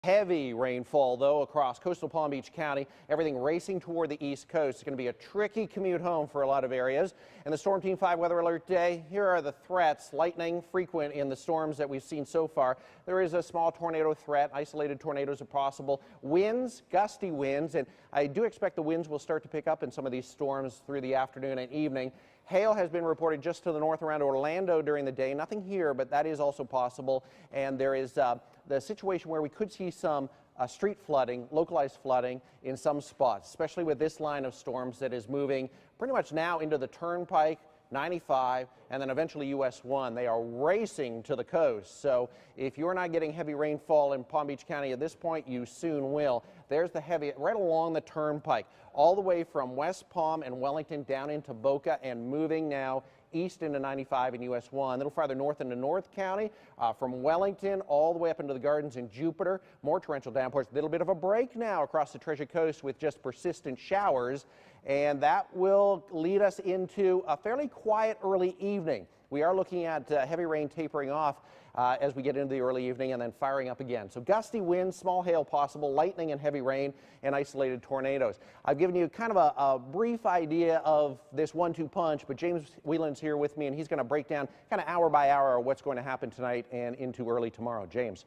Heavy rainfall, though, across coastal Palm Beach County. Everything racing toward the east coast. It's going to be a tricky commute home for a lot of areas. And the Storm Team 5 weather alert day, here are the threats. Lightning frequent in the storms that we've seen so far. There is a small tornado threat. Isolated tornadoes are possible. Winds, gusty winds, and I do expect the winds will start to pick up in some of these storms through the afternoon and evening. Hail has been reported just to the north around Orlando during the day. Nothing here, but that is also possible. And there is the situation where we could see some street flooding, localized flooding in some spots, especially with this line of storms that is moving pretty much now into the Turnpike, 95, and then eventually US 1. They are racing to the coast. So if you're not getting heavy rainfall in Palm Beach County at this point, you soon will. There's the heavy right along the Turnpike, all the way from West Palm and Wellington down into Boca and moving now east into 95 and US 1. A little farther north into North County, from Wellington all the way up into the Gardens in Jupiter. More torrential downpours. A little bit of a break now across the Treasure Coast with just persistent showers, and that will lead us into a fairly quiet early evening. We are looking at heavy rain tapering off as we get into the early evening and then firing up again. So gusty winds, small hail possible, lightning and heavy rain, and isolated tornadoes. I've given you kind of a brief idea of this 1-2 punch, but James Wieland's here with me, and he's going to break down kind of hour by hour what's going to happen tonight and into early tomorrow. James.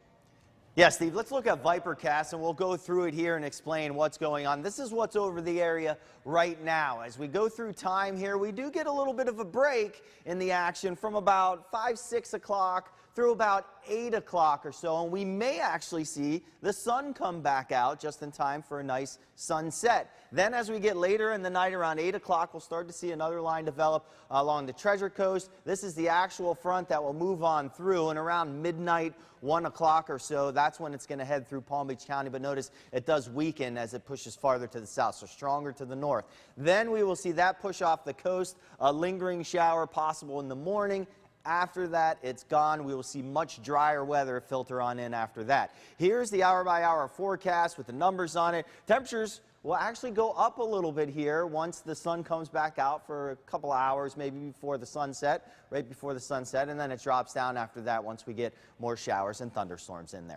Yeah, Steve, let's look at Vipercast, and we'll go through it here and explain what's going on. This is what's over the area right now. As we go through time here, we do get a little bit of a break in the action from about 5, 6 o'clock through about 8 o'clock or so, and we may actually see the sun come back out just in time for a nice sunset. Then as we get later in the night around 8 o'clock, we'll start to see another line develop along the Treasure Coast. This is the actual front that will move on through, and around midnight, 1 o'clock or so, that's when it's going to head through Palm Beach County. But notice it does weaken as it pushes farther to the south, so stronger to the north. Then we will see that push off the coast, a lingering shower possible in the morning. After that, it's gone. We will see much drier weather filter on in after that. Here's the hour-by-hour forecast with the numbers on it. Temperatures will actually go up a little bit here once the sun comes back out for a couple hours, maybe before the sunset, right before the sunset, and then it drops down after that once we get more showers and thunderstorms in there.